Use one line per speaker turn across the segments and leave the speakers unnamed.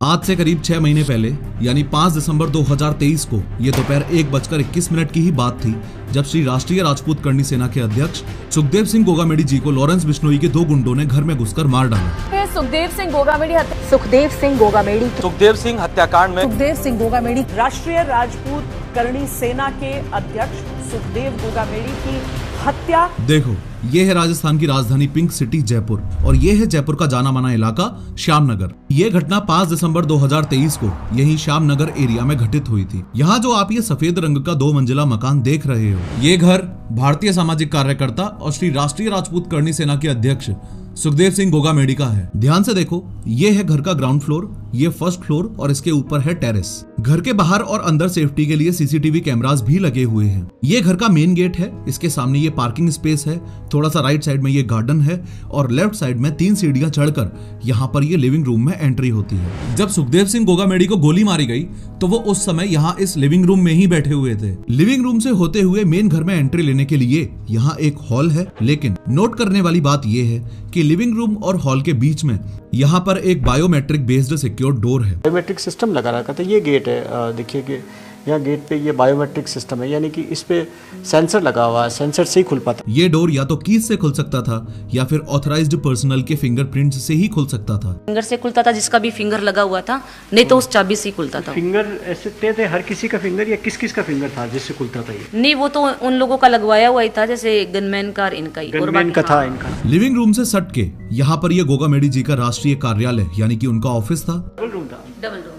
आज से करीब 6 महीने पहले यानी 5 दिसंबर 2023 को ये दोपहर 1:21 की ही बात थी जब श्री राष्ट्रीय राजपूत करणी सेना के अध्यक्ष सुखदेव सिंह गोगामेडी जी को लॉरेंस बिश्नोई के 2 गुंडों ने घर में घुसकर मार डाला।
सुखदेव सिंह गोगामेडी
राष्ट्रीय राजपूत करणी सेना के अध्यक्ष सुखदेव गोगामेडी की हत्या।
देखो, ये है राजस्थान की राजधानी पिंक सिटी जयपुर और ये है जयपुर का जाना माना इलाका श्यामनगर। ये घटना 5 दिसंबर 2023 को यही श्यामनगर एरिया में घटित हुई थी। यहाँ जो आप ये सफेद रंग का 2 मंजिला मकान देख रहे हो, ये घर भारतीय सामाजिक कार्यकर्ता और श्री राष्ट्रीय राजपूत करणी सेना के अध्यक्ष सुखदेव सिंह गोगामेडी का है। ध्यान से देखो, ये है घर का ग्राउंड फ्लोर, ये फर्स्ट फ्लोर और इसके ऊपर है टेरेस। घर के बाहर और अंदर सेफ्टी के लिए सीसीटीवी कैमरास भी लगे हुए हैं। ये घर का मेन गेट है, इसके सामने ये पार्किंग स्पेस है, थोड़ा सा राइट साइड में ये गार्डन है और लेफ्ट साइड में 3 सीढ़ियां चढ़कर यहाँ पर ये लिविंग रूम में एंट्री होती है। जब सुखदेव सिंह गोगामेडी को गोली मारी गई तो वो उस समय यहाँ इस लिविंग रूम में ही बैठे हुए थे। लिविंग रूम से होते हुए मेन घर में एंट्री लेने के लिए यहाँ एक हॉल है, लेकिन नोट करने वाली बात यह है कि लिविंग रूम और हॉल के बीच में यहाँ पर एक बायोमेट्रिक बेस्ड सिक्योर डोर है।
बायोमेट्रिक सिस्टम लगा रखा था। ये गेट है, देखिए कि यहाँ गेट पे ये बायोमेट्रिक सिस्टम है, यानी कि इस पे सेंसर लगा हुआ है, सेंसर से ही खुल पाता।
ये डोर या तो कीज से खुल सकता था या फिर ऑथराइज्ड पर्सनल के फिंगरप्रिंट से ही खुल सकता था।
फिंगर से खुलता था, जिसका भी फिंगर लगा हुआ था, नहीं तो उस चाबी से खुलता था।
फिंगर ऐसे थे हर किसी का फिंगर या किस किस का फिंगर था जिससे खुलता था ये?
नहीं, वो तो उन लोगों का लगवाया हुआ ही था, जैसे गनमैन का, इनका ही
गनमैन का था इनका।
लिविंग रूम से सट के यहाँ पर ये गोगामेडी जी का राष्ट्रीय कार्यालय यानी कि उनका ऑफिस था।
डबल रूम था।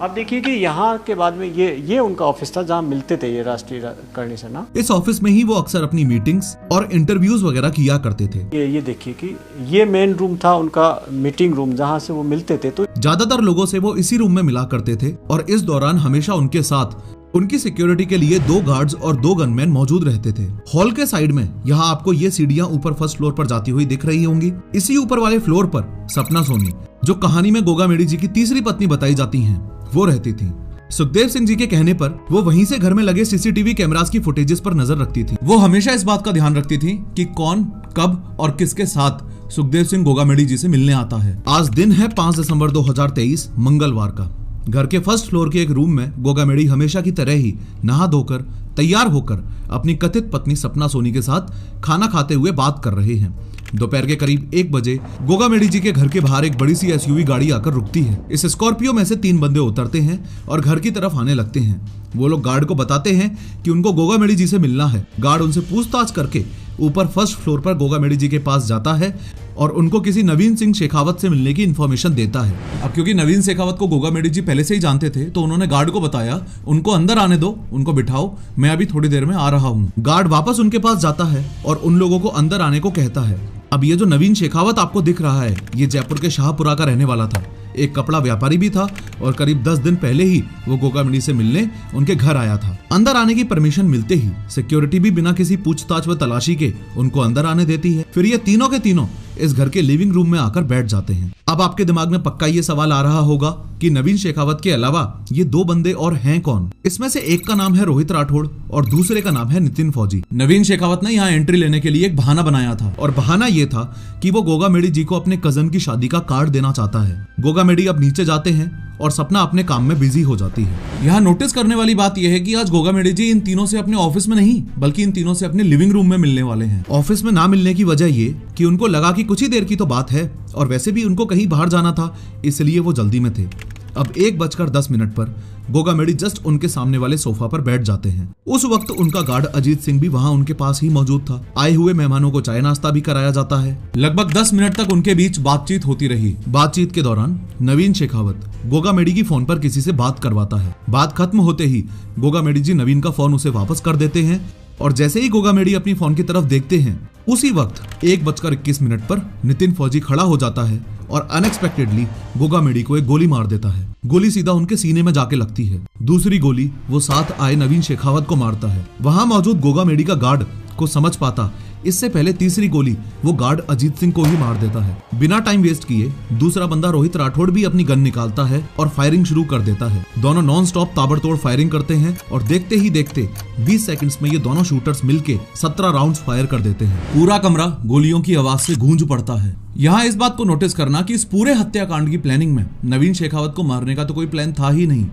अब देखिए कि यहाँ के बाद में ये उनका ऑफिस था जहाँ मिलते थे ये राष्ट्रीय करणी सेना।
इस ऑफिस में ही वो अक्सर अपनी मीटिंग्स और इंटरव्यूज वगैरह किया करते थे।
ये देखिए कि ये मेन रूम था उनका, मीटिंग रूम, जहाँ से वो मिलते थे। तो
ज्यादातर लोगों से वो इसी रूम में मिला करते थे और इस दौरान हमेशा उनके साथ उनकी सिक्योरिटी के लिए 2 गार्ड्स और 2 गनमैन मौजूद रहते थे। हॉल के साइड में यहाँ आपको ये सीढ़ियां ऊपर फर्स्ट फ्लोर पर जाती हुई दिख रही होंगी। इसी ऊपर वाले फ्लोर पर सपना सोनी, जो कहानी में गोगामेडी जी की तीसरी पत्नी बताई जाती हैं, वो रहती थी। सुखदेव सिंह जी के कहने पर वो वहीं से घर में लगे सीसीटीवी कैमरास की फुटेजेस पर नजर रखती थी। वो हमेशा इस बात का ध्यान रखती थी कि कौन, कब और किसके साथ सुखदेव सिंह गोगामेडी जी से मिलने आता है। आज दिन है 5 दिसंबर 2023 मंगलवार का। घर के फर्स्ट फ्लोर के एक रूम में गोगामेडी हमेशा की तरह ही नहा धोकर तैयार होकर अपनी कथित पत्नी सपना सोनी के साथ खाना खाते हुए बात कर रहे हैं। दोपहर के करीब 1 बजे गोगामेडी जी के घर के बाहर एक बड़ी सी एसयूवी गाड़ी आकर रुकती है। इस स्कॉर्पियो में से 3 बंदे उतरते हैं और घर की तरफ आने लगते हैं। वो लोग गार्ड को बताते हैं कि उनको गोगामेडी जी से मिलना है। गार्ड उनसे पूछताछ करके ऊपर फर्स्ट फ्लोर पर गोगामेडी जी के पास जाता है और उनको किसी नवीन सिंह शेखावत से मिलने की इन्फॉर्मेशन देता है। अब क्योंकि नवीन शेखावत को गोगामेडी जी पहले से ही जानते थे तो उन्होंने गार्ड को बताया, उनको अंदर आने दो, उनको बिठाओ, मैं अभी थोड़ी देर में आ रहा हूँ। गार्ड वापस उनके पास जाता है और उन लोगों को अंदर आने को कहता है। अब ये जो नवीन शेखावत आपको दिख रहा है, ये जयपुर के शाहपुरा का रहने वाला था। एक कपड़ा व्यापारी भी था और करीब 10 दिन पहले ही वो गोगामेडी से मिलने उनके घर आया था। अंदर आने की परमिशन मिलते ही सिक्योरिटी भी बिना किसी पूछताछ व तलाशी के उनको अंदर आने देती है। फिर ये तीनों के तीनों इस घर के लिविंग रूम में आकर बैठ जाते हैं। अब आपके दिमाग में पक्का ये सवाल आ रहा होगा कि नवीन शेखावत के अलावा ये 2 बंदे और हैं कौन? इसमें से एक का नाम है रोहित राठौड़ और दूसरे का नाम है नितिन फौजी। नवीन शेखावत ने यहाँ एंट्री लेने के लिए एक बहाना बनाया था और बहाना ये था कि वो गोगामेडी जी को अपने कजन की शादी का कार्ड देना चाहता है। गोगामेडी अब नीचे जाते हैं और सपना अपने काम में बिजी हो जाती है। यहाँ नोटिस करने वाली बात यह है कि आज गोगामेडी जी इन तीनों से अपने ऑफिस में नहीं बल्कि इन तीनों से अपने लिविंग रूम में मिलने वाले हैं। ऑफिस में ना मिलने की वजह ये कि उनको लगा कि कुछ ही देर की तो बात है और वैसे भी उनको कहीं बाहर जाना था, इसलिए वो जल्दी में थे। अब 1:10 पर गोगामेडी जस्ट उनके सामने वाले सोफा पर बैठ जाते हैं। उस वक्त उनका गार्ड अजीत सिंह भी वहां उनके पास ही मौजूद था। आए हुए मेहमानों को चाय नाश्ता भी कराया जाता है। लगभग 10 मिनट तक उनके बीच बातचीत होती रही। बातचीत के दौरान नवीन शेखावत गोगामेडी की फोन पर किसी से बात करवाता है। बात खत्म होते ही गोगामेडी जी नवीन का फोन उसे वापस कर देते हैं और जैसे ही गोगामेडी अपनी फोन की तरफ देखते हैं, उसी वक्त 1:21 पर नितिन फौजी खड़ा हो जाता है और अनएक्सपेक्टेडली गोगामेडी को एक गोली मार देता है। गोली सीधा उनके सीने में जाके लगती है। दूसरी गोली वो साथ आए नवीन शेखावत को मारता है। वहां मौजूद गोगामेडी का गार्ड को समझ पाता इससे पहले तीसरी गोली वो गार्ड अजीत सिंह को ही मार देता है। बिना टाइम वेस्ट किए दूसरा बंदा रोहित राठौड़ भी अपनी गन निकालता है और फायरिंग शुरू कर देता है। दोनों नॉन स्टॉप ताबड़तोड़ फायरिंग करते हैं और देखते ही देखते 20 सेकंड्स में ये दोनों शूटर्स मिलके 17 राउंड्स फायर कर देते हैं। पूरा कमरा गोलियों की आवाज से गूंज पड़ता है। यहाँ इस बात को नोटिस करना कि इस पूरे हत्याकांड की प्लानिंग में नवीन शेखावत को मारने का तो कोई प्लान था ही नहीं,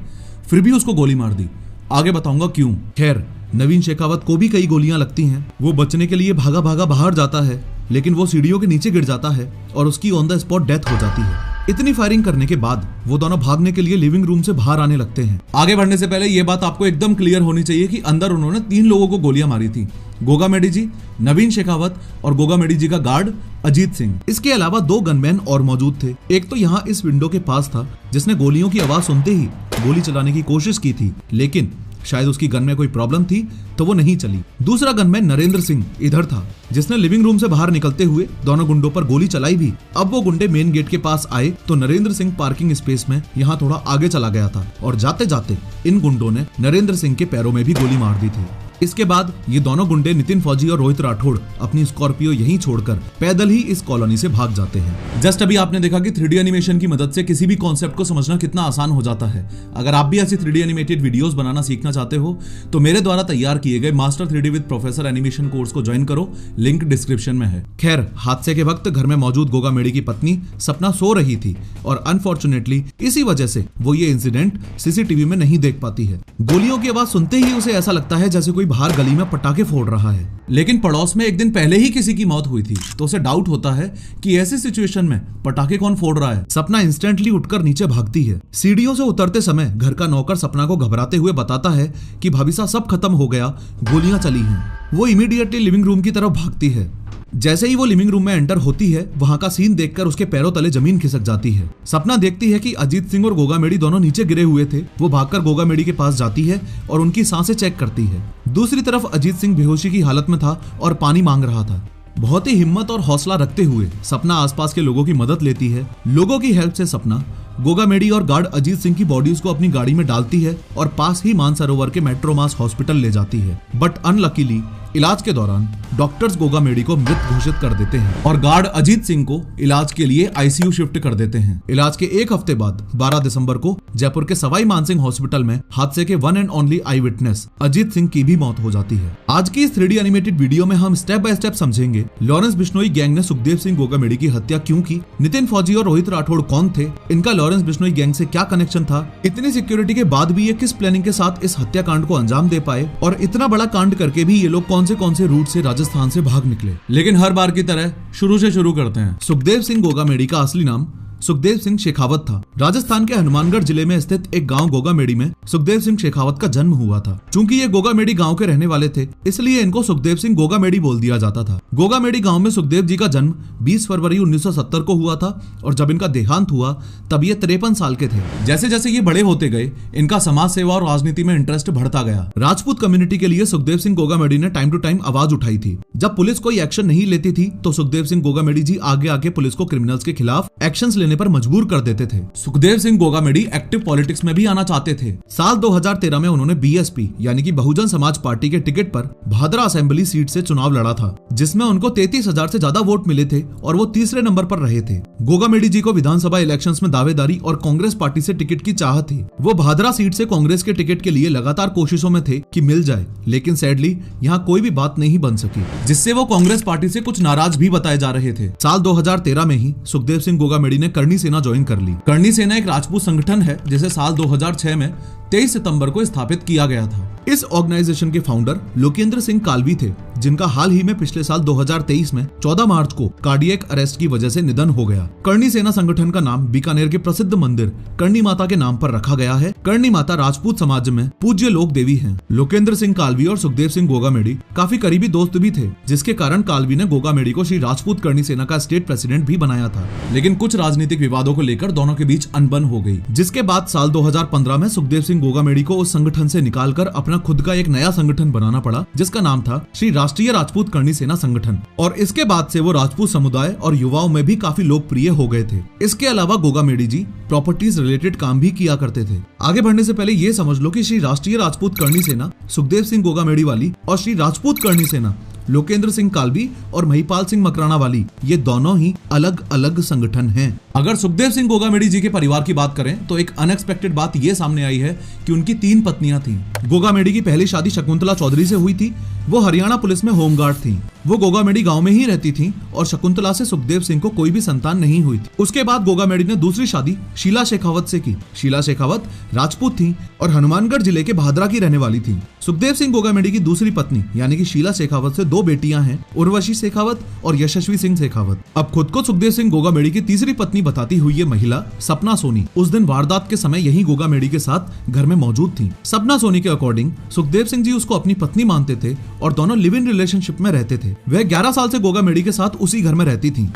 फिर भी उसको गोली मार दी। आगे बताऊंगा क्यों। खैर, नवीन शेखावत को भी कई गोलियां लगती हैं। वो बचने के लिए भागा भागा बाहर जाता है, लेकिन वो सीढ़ियों के नीचे गिर जाता है और उसकी ऑन द स्पॉट डेथ हो जाती है। इतनी फायरिंग करने के बाद वो दोनों भागने के लिए लिविंग रूम से बाहर आने लगते हैं। आगे बढ़ने से पहले ये बात आपको एकदम क्लियर होनी चाहिए कि अंदर उन्होंने 3 लोगों को गोलियां मारी थी, गोगा मेडी जी, नवीन शेखावत और गोगा मेडी जी का गार्ड अजीत सिंह। इसके अलावा 2 गनमैन और मौजूद थे। एक तो यहाँ इस विंडो के पास था जिसने गोलियों की आवाज सुनते ही गोली चलाने की कोशिश की थी, लेकिन शायद उसकी गन में कोई प्रॉब्लम थी तो वो नहीं चली। दूसरा गनमैन नरेंद्र सिंह इधर था जिसने लिविंग रूम से बाहर निकलते हुए दोनों गुंडों पर गोली चलाई भी। अब वो गुंडे मेन गेट के पास आए तो नरेंद्र सिंह पार्किंग स्पेस में यहाँ थोड़ा आगे चला गया था और जाते जाते इन गुंडों ने नरेंद्र सिंह के पैरों में भी गोली मार दी थी। इसके बाद ये दोनों गुंडे नितिन फौजी और रोहित राठौड़ अपनी स्कॉर्पियो यहीं छोड़कर पैदल ही इस कॉलोनी से भाग जाते हैं। जस्ट अभी आपने देखा कि 3D एनिमेशन की मदद से किसी भी कॉन्सेप्ट को समझना कितना आसान हो जाता है। अगर आप भी ऐसी 3D एनिमेटेड वीडियोस बनाना सीखना चाहते हो तो मेरे द्वारा तैयार किए गए master 3D with professor animation course को ज्वाइन करो, लिंक डिस्क्रिप्शन में है। खैर, हादसे के वक्त घर में मौजूद गोगा मेडी की पत्नी सपना सो रही थी और अनफॉर्चुनेटली इसी वजह से वो ये इंसिडेंट सीसीटीवी में नहीं देख पाती है। गोलियों की आवाज सुनते ही उसे ऐसा लगता है जैसे कोई बाहर गली में पटाखे फोड़ रहा है, लेकिन पड़ोस में एक दिन पहले ही किसी की मौत हुई थी तो उसे डाउट होता है कि ऐसी सिचुएशन में पटाखे कौन फोड़ रहा है। सपना इंस्टेंटली उठकर नीचे भागती है। सीढ़ियों से उतरते समय घर का नौकर सपना को घबराते हुए बताता है कि भाभी साहब सब खत्म हो गया, गोलियां चली हैं। वो इमीडिएटली लिविंग रूम की तरफ भागती है। जैसे ही वो लिविंग रूम में एंटर होती है, वहां का सीन देखकर उसके पैरों तले जमीन खिसक जाती है। सपना देखती है कि अजीत सिंह और गोगा मेडी दोनों नीचे गिरे हुए थे। वो भागकर गोगा मेडी के पास जाती है और उनकी सांसें चेक करती है। दूसरी तरफ अजीत सिंह बेहोशी की हालत में था और पानी मांग रहा था। बहुत ही हिम्मत और हौसला रखते हुए सपना आसपास के लोगों की मदद लेती है। लोगों की हेल्प से सपना गोगा मेडी और गार्ड अजीत सिंह की बॉडीज को अपनी गाड़ी में डालती है और पास ही मानसरोवर के मेट्रोमास हॉस्पिटल ले जाती है। बट अनलकीली इलाज के दौरान डॉक्टर्स गोगा मेडी को मृत घोषित कर देते हैं और गार्ड अजीत सिंह को इलाज के लिए आईसीयू शिफ्ट कर देते हैं। इलाज के 1 हफ्ते बाद 12 दिसंबर को जयपुर के सवाई मानसिंह हॉस्पिटल में हादसे के one and only I witness Ajit Singh की भी मौत हो जाती है। आज की इस 3D एनिमेटेड वीडियो में हम स्टेप बाय स्टेप समझेंगे लॉरेंस बिश्नोई गैंग ने सुखदेव सिंह गोगा मेडी की हत्या क्यों की, नितिन फौजी और रोहित राठौड़ कौन थे, इनका लॉरेंस बिश्नोई गैंग से क्या कनेक्शन था, इतनी सिक्योरिटी के बाद भी ये किस प्लानिंग के साथ इस हत्याकांड को अंजाम दे पाए और इतना बड़ा कांड करके भी ये लोग कौन से रूट से राजस्थान से भाग निकले। लेकिन हर बार की तरह शुरू से शुरू करते हैं। सुखदेव सिंह गोगा मेडी का असली नाम सुखदेव सिंह शेखावत था। राजस्थान के हनुमानगढ़ जिले में स्थित एक गांव गोगा मेडी में सुखदेव सिंह शेखावत का जन्म हुआ था। चूंकि ये गोगा मेडी गांव के रहने वाले थे, इसलिए इनको सुखदेव सिंह गोगा मेडी बोल दिया जाता था। गोगा मेडी गांव में सुखदेव जी का जन्म 20 फरवरी 1970 को हुआ था और जब इनका देहांत हुआ तब ये 53 साल के थे। जैसे जैसे ये बड़े होते गए, इनका समाज सेवा और राजनीति में इंटरेस्ट बढ़ता गया। राजपूत कम्युनिटी के लिए सुखदेव सिंह गोगा मेडी ने टाइम टू टाइम आवाज उठाई थी। जब पुलिस कोई एक्शन नहीं लेती थी तो सुखदेव सिंह गोगा मेडी जी आगे आके पुलिस को क्रिमिनल्स के खिलाफ एक्शंस लेने पर मजबूर कर देते थे। सुखदेव सिंह गोगा मेडी एक्टिव पॉलिटिक्स में भी आना चाहते थे। साल 2013 में उन्होंने बीएसपी यानी कि बहुजन समाज पार्टी के टिकट पर भादरा असेंबली सीट से चुनाव लड़ा था, जिसमें उनको 33,000 से ज्यादा वोट मिले थे और वो तीसरे नंबर पर रहे थे। गोगा मेडी जी को विधानसभा इलेक्शंस में दावेदारी और कांग्रेस पार्टी से टिकट की चाहत थी। वो भादरा सीट से कांग्रेस के टिकट के लिए लगातार कोशिशों में थे कि मिल जाए, लेकिन सैडली यहाँ कोई भी बात नहीं बन सकी, जिससे वो कांग्रेस पार्टी से कुछ नाराज भी बताए जा रहे थे। साल 2013 में ही सुखदेव सिंह गोगा मेडी ने करनी सेना ज्वाइन कर ली। करनी सेना एक राजपूत संगठन है जिसे साल 2006 में 23 सितंबर को स्थापित किया गया था। इस ऑर्गेनाइजेशन के फाउंडर लोकेंद्र सिंह कालवी थे, जिनका हाल ही में पिछले साल 2023 में 14 मार्च को कार्डियक अरेस्ट की वजह से निधन हो गया। करनी सेना संगठन का नाम बीकानेर के प्रसिद्ध मंदिर करनी माता के नाम पर रखा गया है। करनी माता राजपूत समाज में पूज्य लोक देवी हैं। लोकेंद्र सिंह कालवी और सुखदेव सिंह गोगा मेडी काफी करीबी दोस्त भी थे, जिसके कारण कालवी ने गोगा मेडी को श्री राजपूत करनी सेना का स्टेट प्रेसिडेंट भी बनाया था। लेकिन कुछ राजनीतिक विवादों को लेकर दोनों के बीच अनबन हो गई, जिसके बाद साल 2015 में सुखदेव सिंह गोगा मेडी को उस संगठन से निकालकर अपना खुद का एक नया संगठन बनाना पड़ा, जिसका नाम था श्री राष्ट्रीय राजपूत करनी सेना संगठन। और इसके बाद से वो राजपूत समुदाय और युवाओं में भी काफी लोकप्रिय हो गए थे। इसके अलावा गोगा मेडी जी प्रॉपर्टीज रिलेटेड काम भी किया करते थे। आगे बढ़ने से पहले ये समझ लो कि श्री राष्ट्रीय राजपूत करनी सेना सुखदेव सिंह गोगा मेडी वाली और श्री राजपूत करनी सेना लोकेंद्र सिंह कालवी और महिपाल सिंह मकराना वाली, ये दोनों ही अलग अलग संगठन हैं। अगर सुखदेव सिंह गोगामेडी जी के परिवार की बात करें तो एक अनएक्सपेक्टेड बात ये सामने आई है कि उनकी 3 पत्नियां थीं। गोगामेडी की पहली शादी शकुंतला चौधरी से हुई थी। वो हरियाणा पुलिस में होमगार्ड थीं। वो गोगामेडी गांव में ही रहती थीं और शकुंतला से सुखदेव सिंह को कोई भी संतान नहीं हुई थी। उसके बाद गोगामेडी ने दूसरी शादी शीला शेखावत से की। शीला शेखावत राजपूत थीं और हनुमानगढ़ जिले के भादरा की रहने वाली थीं। सुखदेव सिंह गोगामेडी की दूसरी पत्नी यानी कि शीला शेखावत से 2 बेटियां हैं, उर्वशी शेखावत और यशस्वी सिंह शेखावत। अब खुद को सुखदेव सिंह गोगामेडी की तीसरी पत्नी बताती हुई ये महिला सपना सोनी उस दिन वारदात के समय यही गोगामेडी के साथ घर में मौजूद थी। सपना सोनी के अकॉर्डिंग सुखदेव सिंह जी उसको अपनी पत्नी मानते थे और दोनों लिव इन रिलेशनशिप में रहते थे। वह 11 साल से गोगामेडी के साथ उसी घर में रहती थी।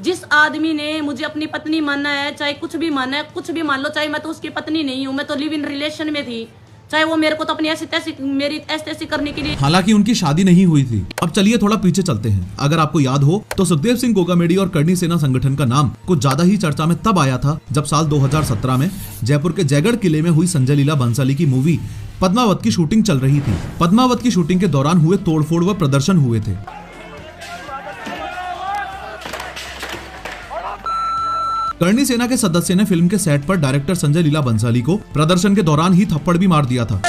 जिस आदमी ने मुझे अपनी पत्नी मानना है, चाहे कुछ भी मानना है, कुछ भी मान लो, चाहे मैं तो उसकी पत्नी नहीं हूँ, मैं तो लिव इन रिलेशन में थी, चाहे वो मेरे को तो अपनी ऐसी तैसी करने के लिए। हालांकि
उनकी शादी नहीं हुई थी। अब चलिए थोड़ा पीछे चलते हैं। अगर आपको याद हो तो सुखदेव सिंह गोगामेडी और करणी सेना संगठन का नाम कुछ ज्यादा ही चर्चा में तब आया था जब साल 2017 में जयपुर के जयगढ़ किले में हुई संजय लीला बंसाली की मूवी पद्मावत की शूटिंग चल रही थी। पद्मावत की शूटिंग के दौरान हुए तोड़फोड़ व प्रदर्शन हुए थे। करणी सेना के सदस्य ने फिल्म के सेट पर डायरेक्टर संजय लीला बंसाली को प्रदर्शन के दौरान ही थप्पड़ भी मार दिया था।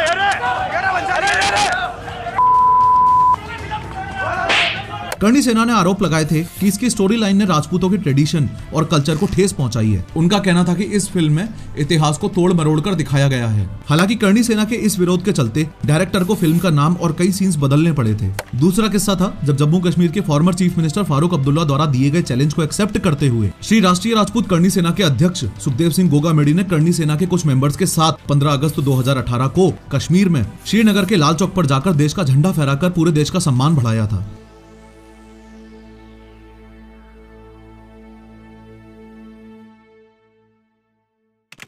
करणी सेना ने आरोप लगाए थे कि इसकी स्टोरी लाइन ने राजपूतों के ट्रेडिशन और कल्चर को ठेस पहुंचाई है। उनका कहना था कि इस फिल्म में इतिहास को तोड़ मरोड़ कर दिखाया गया है। हालांकि करणी सेना के इस विरोध के चलते डायरेक्टर को फिल्म का नाम और कई सीन्स बदलने पड़े थे। दूसरा किस्सा था जब जम्मू कश्मीर के former chief minister Farooq Abdullah द्वारा दिए गए चैलेंज को एक्सेप्ट करते हुए श्री राष्ट्रीय राजपूत करणी सेना के अध्यक्ष सुखदेव सिंह गोगामेडी ने करणी सेना के कुछ मेंबर्स के साथ 15 अगस्त 2018 को कश्मीर में श्रीनगर के लाल चौक पर जाकर देश का झंडा फहराकर पूरे देश का सम्मान बढ़ाया था।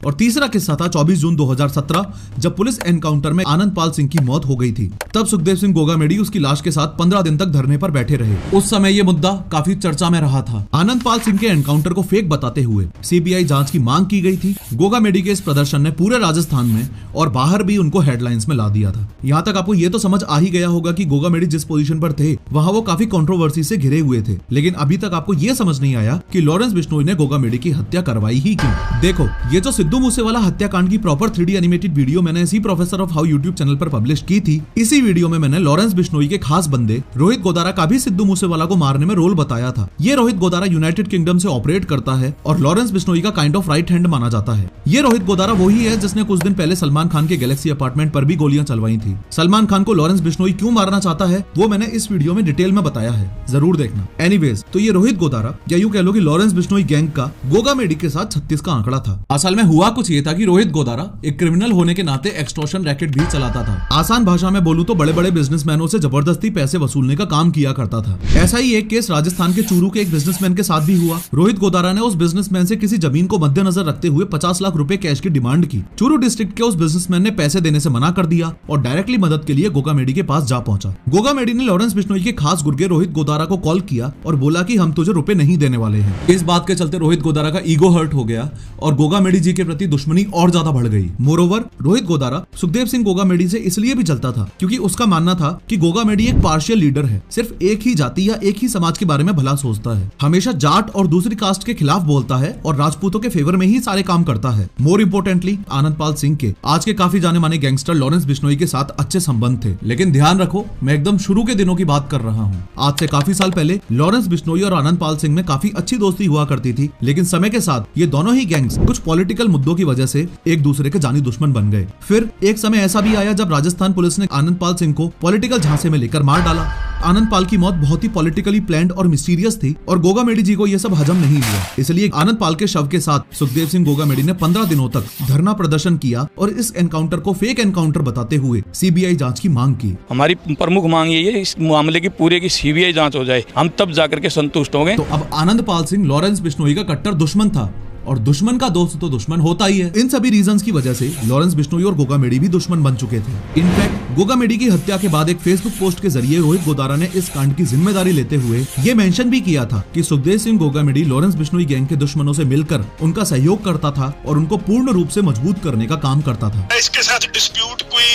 और तीसरा किस्सा था 24 जून 2017 जब पुलिस एनकाउंटर में आनंद पाल सिंह की मौत हो गई थी। तब सुखदेव सिंह गोगामेडी उसकी लाश के साथ 15 दिन तक धरने पर बैठे रहे। उस समय ये मुद्दा काफी चर्चा में रहा था। आनंद पाल सिंह के एनकाउंटर को फेक बताते हुए सीबीआई जांच की मांग की गई थी। गोगामेडी के इस प्रदर्शन ने पूरे राजस्थान में और बाहर भी उनको हेडलाइंस में ला दिया था। यहाँ तक आपको ये तो समझ आ ही गया होगा कि गोगामेडी जिस पोजीशन पर थे वहाँ वो काफी कंट्रोवर्सी से घिरे हुए थे। लेकिन अभी तक आपको ये समझ नहीं आया कि लॉरेंस बिश्नोई ने गोगामेडी की हत्या करवाई ही क्यों। देखो, ये जो सिद्धू मूसेवाला हत्याकांड की प्रॉपर 3D एनिमेटेड वीडियो मैंने इसी professor of how YouTube channel पर पब्लिश की थी। इसी वीडियो में मैंने लॉरेंस बिश्नोई के खास बंदे रोहित गोदारा का भी सिद्धू मूसेवाला को मारने में रोल बताया था। ये रोहित गोदारा यूनाइटेड किंगडम से ऑपरेट करता है और लॉरेंस बिश्नोई का काइंड ऑफ राइट हैंड माना जाता है। ये रोहित गोदारा वही है जिसने कुछ दिन पहले सलमान खान के गैलेक्सी अपार्टमेंट पर भी गोलियां चलवाई थी। सलमान खान को लॉरेंस बिश्नोई क्यों मारना चाहता है वो मैंने इस वीडियो में डिटेल में बताया है, जरूर देखना। एनीवेज, तो ये रोहित गोदारा या यूं कह लो कि लॉरेंस बिश्नोई गैंग का गोगामेडी के साथ 36 का आंकड़ा था। असल में हुआ कुछ ये था कि रोहित गोदारा एक क्रिमिनल होने के नाते एक्सटॉर्शन रैकेट भी चलाता था। आसान भाषा में बोलूं तो बड़े बड़े बिजनेसमैनों से जबरदस्ती पैसे वसूलने का काम किया करता था। ऐसा ही एक केस राजस्थान के चूरू के एक बिजनेसमैन के साथ भी हुआ। रोहित गोदारा ने उस बिजनेसमैन से किसी जमीन को मद्देनजर रखते हुए 50 लाख रुपए कैश की डिमांड की। चूरू डिस्ट्रिक्ट के उस बिजनेसमैन ने पैसे देने से मना कर दिया और डायरेक्टली मदद के लिए गोगामेडी के पास जा पहुंचा। गोगामेडी ने लॉरेंस बिश्नोई के खास गुर्गे रोहित गोदारा को कॉल किया और बोला कि हम तुझे रुपए नहीं देने वाले हैं। इस बात के चलते रोहित गोदारा का ईगो हर्ट हो गया और गोगामेडी जी के प्रति दुश्मनी और ज्यादा बढ़ गई। मोरोवर, रोहित गोदारा सुखदेव सिंह गोगामेडी से इसलिए भी जलता था क्योंकि उसका मानना था कि गोगामेडी एक पार्शियल लीडर है, सिर्फ एक ही जाति या एक ही समाज के बारे में भला सोचता है, हमेशा जाट और दूसरी कास्ट के खिलाफ बोलता है और राजपूतों के फेवर में ही सारे काम करता है। मोर इम्पोर्टेंटली आनंद पाल सिंह के आज के काफी जाने माने गैंगस्टर लॉरेंस बिश्नोई के साथ अच्छे संबंध थे। लेकिन ध्यान रखो, मैं एकदम शुरू के दिनों की बात कर रहा हूँ। आज से काफी साल पहले लॉरेंस बिश्नोई और आनंद पाल सिंह में काफी अच्छी दोस्ती हुआ करती थी, लेकिन समय के साथ ये दोनों ही गैंग्स कुछ पॉलिटिकल मुद्दों की वजह से एक दूसरे के जानी दुश्मन बन गए। फिर एक समय ऐसा भी आया जब राजस्थान पुलिस ने आनंद पाल सिंह को पॉलिटिकल झांसे में लेकर मार डाला। आनंद पाल की मौत बहुत ही पॉलिटिकली प्लान्ड और मिस्टीरियस थी और गोगामेडी जी को यह सब हजम नहीं हुआ। इसलिए आनंद पाल के शव के साथ सुखदेव सिंह गोगामेडी ने 15 दिनों तक धरना प्रदर्शन किया और इस एनकाउंटर को फेक एनकाउंटर बताते हुए सीबीआई जांच की मांग की।
हमारी प्रमुख मांग यही है, इस मामले की पूरे की सीबीआई जांच हो जाए, हम तब जाकर के संतुष्ट होंगे।
तो अब आनंद पाल सिंह लॉरेंस बिश्नोई का कट्टर दुश्मन था और दुश्मन का दोस्त तो दुश्मन होता ही है। इन सभी रीजंस की वजह से लॉरेंस बिश्नोई और गोगा मेडी भी दुश्मन बन चुके थे। इनफैक्ट गोगा मेडी की हत्या के बाद एक फेसबुक पोस्ट के जरिए रोहित गोदारा ने इस कांड की जिम्मेदारी लेते हुए ये मेंशन भी किया था कि सुखदेव सिंह गोगा मेडी लॉरेंस बिश्नोई गैंग के दुश्मनों से मिलकर उनका सहयोग करता था और उनको पूर्ण रूप से मजबूत करने का काम करता था।
इसके साथ डिस्प्यूट कोई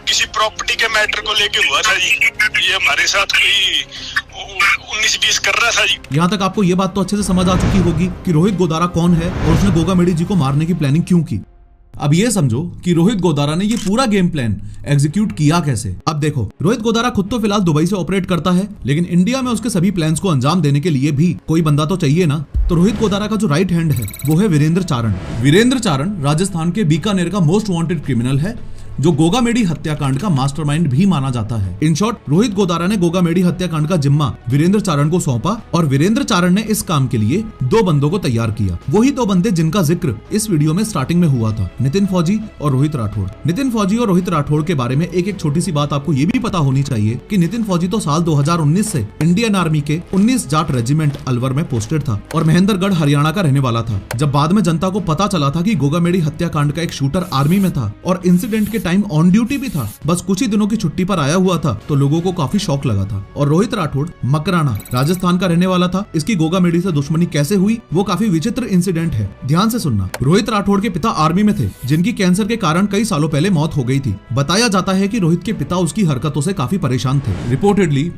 किसी प्रॉपर्टी के मैटर को लेके हुआ था जी। ये हमारे साथ कोई 19-20 कर रहा था जी।
यहाँ तक आपको ये बात तो अच्छे से समझ आ चुकी होगी कि रोहित गोदारा कौन है और उसने गोगा मेडी जी को मारने की प्लानिंग क्यों की। अब ये समझो कि रोहित गोदारा ने ये पूरा गेम प्लान एग्जीक्यूट किया कैसे। अब देखो, रोहित गोदारा खुद तो फिलहाल दुबई से ऑपरेट करता है, लेकिन इंडिया में उसके सभी प्लान्स को अंजाम देने के लिए भी कोई बंदा तो चाहिए ना। तो रोहित गोदारा का जो राइट हैंड है वो है वीरेंद्र चारण। वीरेंद्र चारण राजस्थान के बीकानेर का मोस्ट वांटेड क्रिमिनल है, जो गोगा मेडी हत्याकांड का मास्टरमाइंड भी माना जाता है। इन शॉर्ट, रोहित गोदारा ने गोगा मेडी हत्याकांड का जिम्मा वीरेंद्र चारण को सौंपा और वीरेंद्र चारण ने इस काम के लिए 2 बंदों को तैयार किया। वही 2 बंदे जिनका जिक्र इस वीडियो में स्टार्टिंग में हुआ था, नितिन फौजी और रोहित राठौड़। नितिन फौजी और रोहित राठौड़ के बारे में एक छोटी सी बात आपको ये भी पता होनी चाहिए कि नितिन फौजी तो साल 2019 से इंडियन आर्मी के 19 जाट रेजिमेंट अलवर में पोस्टेड था और महेंद्रगढ़ हरियाणा का रहने वाला था। जब बाद में जनता को पता चला था कि गोगा मेडी हत्याकांड का एक शूटर आर्मी में था और इंसिडेंट के टाइम ऑन ड्यूटी भी था, बस कुछ ही दिनों की छुट्टी पर आया हुआ था, तो लोगों को काफी शौक लगा था। और रोहित राठौड़ मकराना राजस्थान का रहने वाला था। इसकी गोगा मेडी से दुश्मनी कैसे हुई वो काफी विचित्र इंसिडेंट है, ध्यान से सुनना। रोहित राठौड़ के पिता आर्मी में थे, जिनकी कैंसर के कारण कई सालों पहले मौत हो गई थी। बताया जाता है कि रोहित के पिता उसकी हरकतों से काफी परेशान थे रिपोर्टेडली,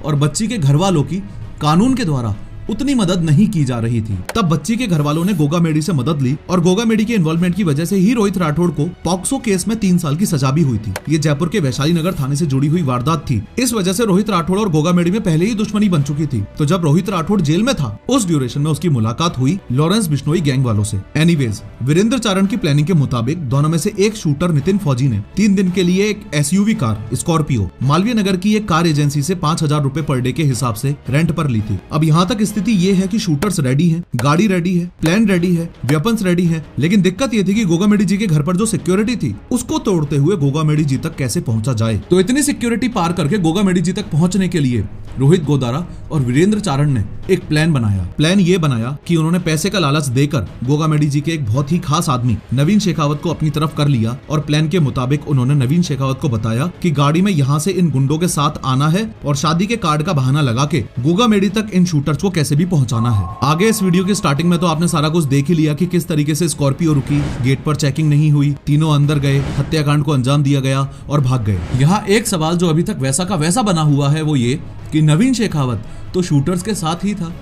और बच्ची के घर वालों की कानून के द्वारा उतनी मदद नहीं की जा रही थी। तब बच्ची के घर वालों ने गोगा मेडी से मदद ली और गोगा मेडी के इन्वॉल्वमेंट की वजह से ही रोहित राठौड़ को पॉक्सो केस में 3 साल की सजा भी हुई थी। ये जयपुर के वैशाली नगर थाने से जुड़ी हुई वारदात थी। इस वजह से रोहित राठौड़ और गोगा मेडी में पहले ही दुश्मनी बन चुकी थी। तो जब रोहित राठौड़ जेल में था, उस ड्यूरेशन में उसकी मुलाकात हुई लॉरेंस बिश्नोई गैंग वालों से। एनीवेज, वीरेंद्र चारण की प्लानिंग के मुताबिक दोनों में से एक शूटर नितिन फौजी ने 3 दिन के लिए एक SUV car Scorpio Malviya Nagar की एक कार एजेंसी से 5,000 रुपए पर डे के हिसाब से रेंट पर ली थी। अब यहाँ तक स्थिति ये है कि शूटर्स रेडी हैं, गाड़ी रेडी है, प्लान रेडी है, वेपन्स रेडी है, लेकिन दिक्कत ये थी कि गोगा मेडी जी के घर पर जो सिक्योरिटी थी उसको तोड़ते हुए गोगा मेडी जी तक कैसे पहुंचा जाए। तो इतनी सिक्योरिटी पार करके गोगा मेडी जी तक पहुंचने के लिए रोहित गोदारा और वीरेंद्र चारण ने एक प्लान बनाया। प्लान ये बनाया कि उन्होंने पैसे का लालच देकर गोगा मेडी जी के एक बहुत ही खास आदमी नवीन शेखावत को अपनी तरफ कर लिया और प्लान के मुताबिक उन्होंने नवीन शेखावत को बताया कि गाड़ी में यहाँ से इन गुंडों के साथ आना है और शादी के कार्ड का बहाना लगा के गोगा मेडी तक इन शूटर्स को कैसे भी पहुंचाना है। आगे इस वीडियो की स्टार्टिंग में तो आपने सारा कुछ देख ही लिया कि किस तरीके से स्कॉर्पियो रुकी, गेट पर चेकिंग नहीं हुई, तीनों अंदर गए, हत्याकांड को अंजाम दिया गया और भाग गए। यहाँ एक सवाल जो अभी तक वैसा का वैसा बना हुआ है वो ये कि नवीन शेखावत तो शूटर्स के साथ ही था,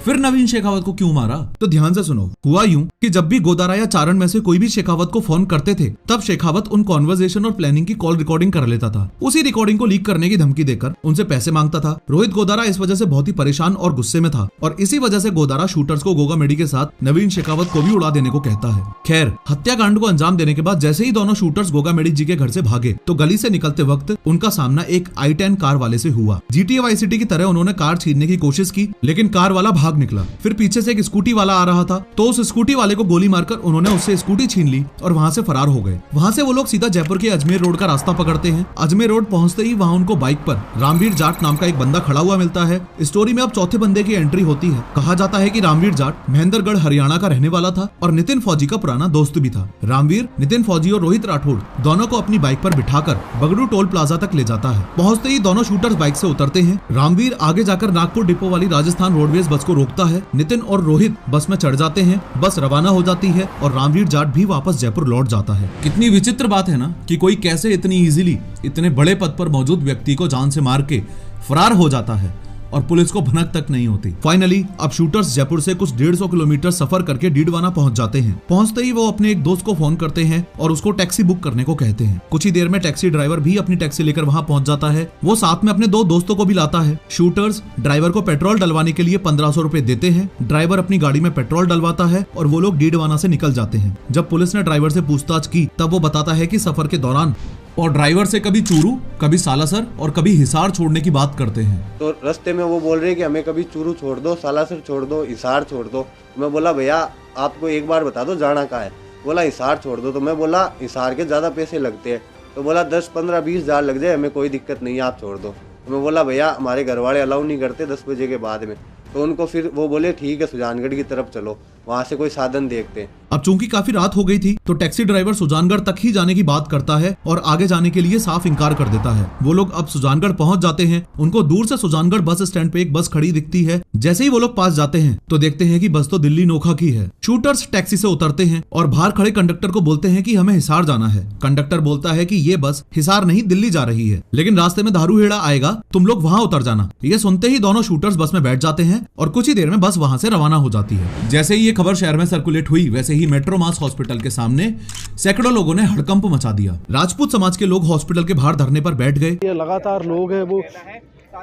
फिर नवीन शेखावत को क्यों मारा? तो ध्यान से सुनो। हुआ यूं कि जब भी गोदारा या चारण में से कोई भी शेखावत को फोन करते थे, तब शेखावत उन कॉन्वर्सेशन और प्लानिंग की कॉल रिकॉर्डिंग कर लेता था। उसी रिकॉर्डिंग को लीक करने की धमकी देकर उनसे पैसे मांगता था। रोहित गोदारा इस वजह से बहुत ही परेशान और गुस्से में था और इसी वजह से गोदारा शूटर्स को गोगा मेडी के साथ नवीन शेखावत को भी उड़ा देने को कहता है। खैर, हत्याकांड को अंजाम देने के बाद जैसे ही दोनों शूटर्स गोगा मेडी जी के घर से भागे, तो गली से निकलते वक्त उनका सामना एक i10 कार वाले से हुआ। GTA Vice City की तरह उन्होंने कार छीनने की कोशिश की, लेकिन कार वाला भाग निकला। फिर पीछे से एक स्कूटी वाला आ रहा था, तो उस स्कूटी वाले को गोली मारकर उन्होंने उससे स्कूटी छीन ली और वहां से फरार हो गए। वहां से वो लोग सीधा जयपुर के अजमेर रोड का रास्ता पकड़ते हैं। अजमेर रोड पहुंचते ही वहां उनको बाइक पर रामवीर जाट नाम का एक बंदा खड़ा हुआ मिलता है। स्टोरी में अब चौथे बंदे की एंट्री होती है। कहा जाता है कि रामवीर जाट महेंद्रगढ़ हरियाणा का रहने वाला था और नितिन फौजी का पुराना दोस्त भी था। रामवीर नितिन फौजी और रोहित राठौड़ दोनों को अपनी बाइक पर बिठाकर बगड़ू टोल प्लाजा तक ले जाता है। पहुंचते ही दोनों शूटर्स बाइक से उतरते हैं। रामवीर आगे जाकर नागपुर डिपो वाली राजस्थान रोडवेज बस को रोकता है। नितिन और रोहित बस में चढ़ जाते हैं, बस रवाना हो जाती है और रामवीर जाट भी वापस जयपुर लौट जाता है। कितनी विचित्र बात है ना कि कोई कैसे इतनी इजीली इतने बड़े पद पर मौजूद व्यक्ति को जान से मार के फरार हो जाता है और पुलिस को भनक तक नहीं होती। फाइनली अब शूटर्स जयपुर से कुछ 150 किलोमीटर सफर करके डीडवाना पहुंच जाते हैं। पहुंचते ही वो अपने एक दोस्त को फोन करते हैं और उसको टैक्सी बुक करने को कहते हैं। कुछ ही देर में टैक्सी ड्राइवर भी अपनी टैक्सी लेकर वहां पहुंच जाता है। वो साथ में अपने 2 दोस्तों को भी लाता है। शूटर्स ड्राइवर को पेट्रोल डलवाने के लिए 1500 रुपए देते हैं। ड्राइवर अपनी गाड़ी में पेट्रोल डलवाता है और वो लोग डीडवाना से निकल जाते हैं। जब पुलिस ने ड्राइवर से पूछताछ की, तब वो बताता है कि सफर के दौरान और ड्राइवर से कभी चूरू, कभी सालासर और कभी हिसार छोड़ने की बात करते हैं।
तो रास्ते में वो बोल रहे हैं कि हमें कभी चूरू छोड़ दो, सालासर छोड़ दो, हिसार छोड़ दो। मैं बोला भैया आपको एक बार बता दो जाना कहाँ है। बोला हिसार छोड़ दो। तो मैं बोला हिसार के ज़्यादा पैसे लगते हैं। तो बोला 10, 15, 20 हज़ार लग जाए, हमें कोई दिक्कत नहीं है, आप छोड़ दो। तो मैं बोला भैया हमारे घर वाले अलाउ नहीं करते 10 बजे के बाद में। तो उनको फिर वो बोले ठीक है सुजानगढ़ की तरफ चलो, वहाँ से कोई साधन देखते हैं।
अब चूंकि काफी रात हो गई थी तो टैक्सी ड्राइवर सुजानगढ़ तक ही जाने की बात करता है और आगे जाने के लिए साफ इनकार कर देता है। वो लोग अब सुजानगढ़ पहुंच जाते हैं। उनको दूर से सुजानगढ़ बस स्टैंड पे एक बस खड़ी दिखती है। जैसे ही वो लोग पास जाते हैं तो देखते हैं कि बस तो दिल्ली नोखा की है। शूटर्स टैक्सी से उतरते हैं और बाहर खड़े कंडक्टर को बोलते हैं कि हमें हिसार जाना है। कंडक्टर बोलता है कि ये बस हिसार नहीं दिल्ली जा रही है, लेकिन रास्ते में दारूहेड़ा आएगा, तुम लोग वहाँ उतर जाना। ये सुनते ही दोनों शूटर्स बस में बैठ जाते हैं और कुछ ही देर में बस वहाँ से रवाना हो जाती है। जैसे ही ये खबर शहर में सर्कुलेट हुई वैसे ही मेट्रो मास हॉस्पिटल के सामने सैकड़ों लोगों ने हड़कंप मचा दिया। राजपूत समाज के लोग हॉस्पिटल के बाहर धरने पर बैठ गए।
ये लगातार लोग हैं वो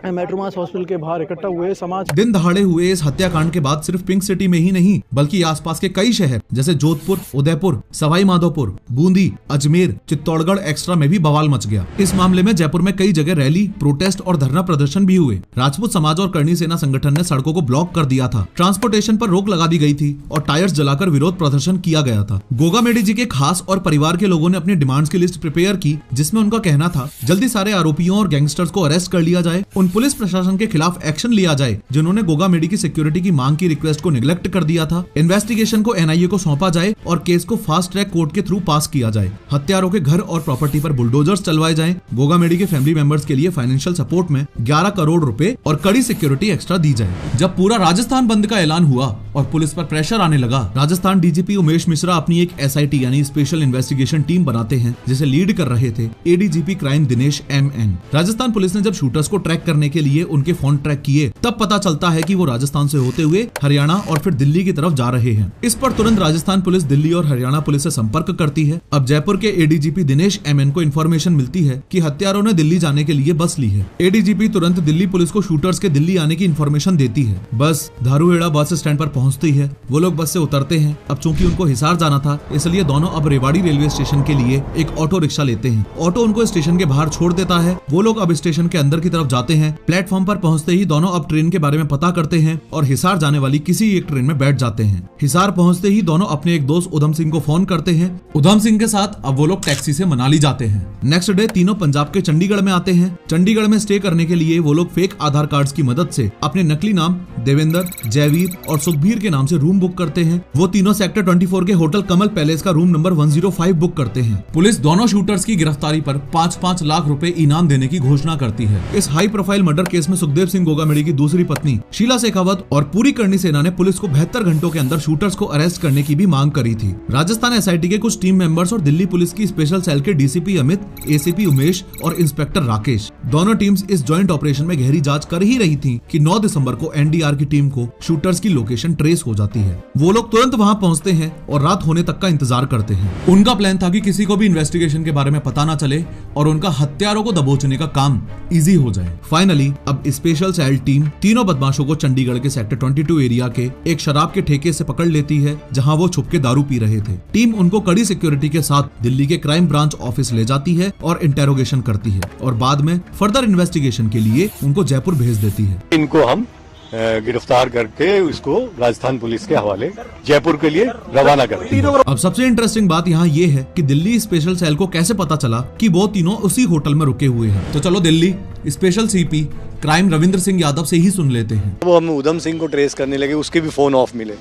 मेट्रो मास हॉस्पिटल के बाहर इकट्ठा हुए। समाज
दिन दहाड़े हुए इस हत्याकांड के बाद सिर्फ पिंक सिटी में ही नहीं बल्कि आसपास के कई शहर जैसे जोधपुर, उदयपुर, सवाई माधोपुर, बूंदी, अजमेर, चित्तौड़गढ़ एक्स्ट्रा में भी बवाल मच गया। इस मामले में जयपुर में कई जगह रैली, प्रोटेस्ट और धरना प्रदर्शन भी हुए। राजपूत समाज और करणी सेना संगठन ने सड़कों को ब्लॉक कर दिया था। ट्रांसपोर्टेशन पर रोक लगा दी गई थी और टायर्स जलाकर विरोध प्रदर्शन किया गया था। गोगामेडी जी के खास और परिवार के लोगों ने अपनी डिमांड्स की लिस्ट प्रिपेयर की, जिसमें उनका कहना था जल्दी सारे आरोपियों और गैंगस्टर्स को अरेस्ट कर लिया जाए, उन पुलिस प्रशासन के खिलाफ एक्शन लिया जाए जिन्होंने गोगामेडी की सिक्योरिटी की मांग की रिक्वेस्ट को निगलेक्ट कर दिया था, इन्वेस्टिगेशन को एनआईए को सौंपा जाए और केस को फास्ट ट्रैक कोर्ट के थ्रू पास किया जाए, हत्यारों के घर और प्रॉपर्टी पर बुलडोजर्स चलवाए जाएं, गोगामेडी के फैमिली मेंबर्स के लिए फाइनेंशियल सपोर्ट में 11 करोड़ रुपए और कड़ी सिक्योरिटी एक्स्ट्रा दी जाए। जब पूरा राजस्थान बंद का ऐलान हुआ और पुलिस पर प्रेशर आने लगा, राजस्थान डीजीपी उमेश मिश्रा अपनी एक एसआईटी यानी स्पेशल इन्वेस्टिगेशन टीम बनाते हैं जिसे लीड कर रहे थे ADGP crime Dinesh MN. Rajasthan police ने जब शूटर्स को ट्रैक करने के लिए उनके फोन ट्रैक किए तब पता चलता है कि वो राजस्थान से होते हुए हरियाणा और फिर दिल्ली की तरफ जा रहे हैं। इस पर तुरंत राजस्थान पुलिस दिल्ली और हरियाणा पुलिस से संपर्क करती है। अब जयपुर के एडीजीपी दिनेश एमएन को इन्फॉर्मेशन मिलती है कि हत्यारों ने दिल्ली जाने के लिए बस ली है। एडीजीपी तुरंत दिल्ली पुलिस को शूटर्स के दिल्ली आने की इन्फॉर्मेशन देती है। बस दारूहेड़ा बस स्टैंड पर पहुंचती है। वो लोग बस से उतरते हैं। अब चूंकि उनको हिसार जाना था इसलिए दोनों अब रेवाड़ी रेलवे स्टेशन के लिए एक ऑटो रिक्शा लेते हैं। ऑटो उनको स्टेशन के बाहर छोड़ देता है। वो लोग अब स्टेशन के अंदर की तरफ जाते हैं। प्लेटफॉर्म पर पहुंचते ही दोनों अब ट्रेन के बारे में पता करते हैं और हिसार जाने वाली किसी एक ट्रेन में बैठ जाते हैं। हिसार पहुंचते ही दोनों अपने एक दोस्त उधम सिंह को फोन करते हैं। उधम सिंह के साथ अब वो लोग टैक्सी से मनाली जाते हैं। नेक्स्ट डे तीनों पंजाब के चंडीगढ़ में आते हैं। चंडीगढ़ में स्टे करने के लिए वो लोग फेक आधार कार्ड्स की मदद से अपने नकली नाम देवेंद्र, जयवीर और सुखबीर के नाम से रूम बुक करते हैं। वो तीनों सेक्टर 24 के होटल कमल पैलेस का रूम नंबर 105 बुक करते हैं। पुलिस दोनों शूटर्स की गिरफ्तारी पर 5-5 लाख रुपए इनाम देने की घोषणा करती है। इस हाई प्रोफाइल मर्डर केस में सुखदेव सिंह गोगामेडी की दूसरी पत्नी शीला शेखावत और पूरी करणी सेना ने पुलिस को 72 घंटों के अंदर शूटर्स को अरेस्ट करने की भी मांग करी थी। राजस्थान एसआईटी के कुछ टीम मेंबर्स और दिल्ली पुलिस की स्पेशल सेल के डीसीपी अमित, एसीपी उमेश और इंस्पेक्टर राकेश, दोनों टीम्स इस जॉइंट ऑपरेशन में गहरी जांच कर ही रही थी कि 9 दिसंबर को एनडीआर की टीम को शूटर्स की लोकेशन ट्रेस हो जाती है। वो लोग तुरंत वहां पहुंचते हैं और रात होने तक का इंतजार करते हैं। उनका प्लान था कि किसी को भी इन्वेस्टिगेशन के बारे में पता ना चले और उनका हत्यारों को दबोचने का काम इजी हो जाए। फाइनली अब स्पेशल सेल टीम तीनों बदमाशों को चंडीगढ़ के सेक्टर 22 एरिया के एक शराब के ठेके से पकड़ लेती है जहां वो छुप के दारू पी रहे थे। टीम उनको कड़ी सिक्योरिटी के साथ दिल्ली के क्राइम ब्रांच ऑफिस ले जाती है और इंटेरोगेशन करती है और बाद में फर्दर इन्वेस्टिगेशन के लिए उनको जयपुर भेज देती है।
इनको हम गिरफ्तार करके उसको राजस्थान पुलिस के हवाले जयपुर के लिए रवाना कर दिया।
अब सबसे इंटरेस्टिंग बात यहाँ ये है कि दिल्ली स्पेशल सेल को कैसे पता चला कि वो तीनों उसी होटल में रुके हुए हैं। तो चलो Delhi special CP crime Ravindra Singh Yadav से ही सुन लेते हैं।
वो हम उधम सिंह को ट्रेस करने लगे, उसके भी फोन ऑफ मिले,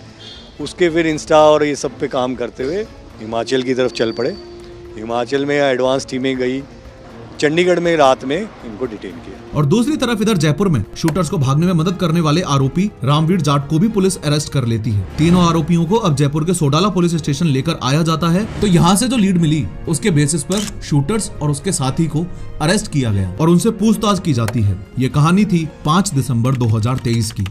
उसके फिर इंस्टा और ये सब पे काम करते हुए हिमाचल की तरफ चल पड़े। हिमाचल में एडवांस टीमें गई, चंडीगढ़ में रात में इनको डिटेन किया।
और दूसरी तरफ इधर जयपुर में शूटर्स को भागने में मदद करने वाले आरोपी रामवीर जाट को भी पुलिस अरेस्ट कर लेती है। तीनों आरोपियों को अब जयपुर के सोडाला पुलिस स्टेशन लेकर आया जाता है। तो यहाँ से जो लीड मिली उसके बेसिस पर शूटर्स और उसके साथी को अरेस्ट किया गया और उनसे पूछताछ की जाती है। ये कहानी थी 5 दिसंबर 2023 की।